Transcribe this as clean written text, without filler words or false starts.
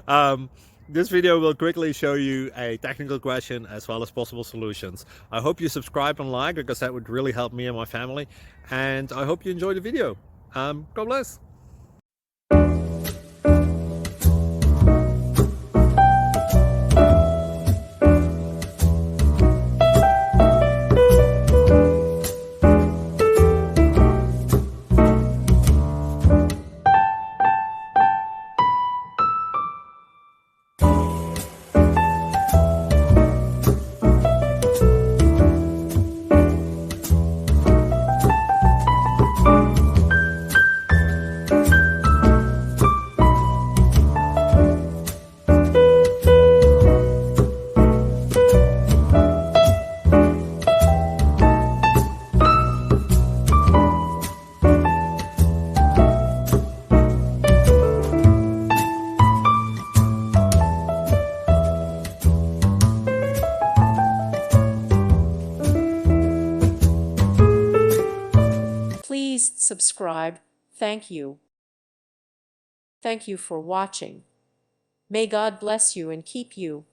um, this video will quickly show you a technical question as well as possible solutions. I hope you subscribe and like, because that would really help me and my family. And I hope you enjoy the video. God bless. Please subscribe. Thank you. Thank you for watching. May God bless you and keep you.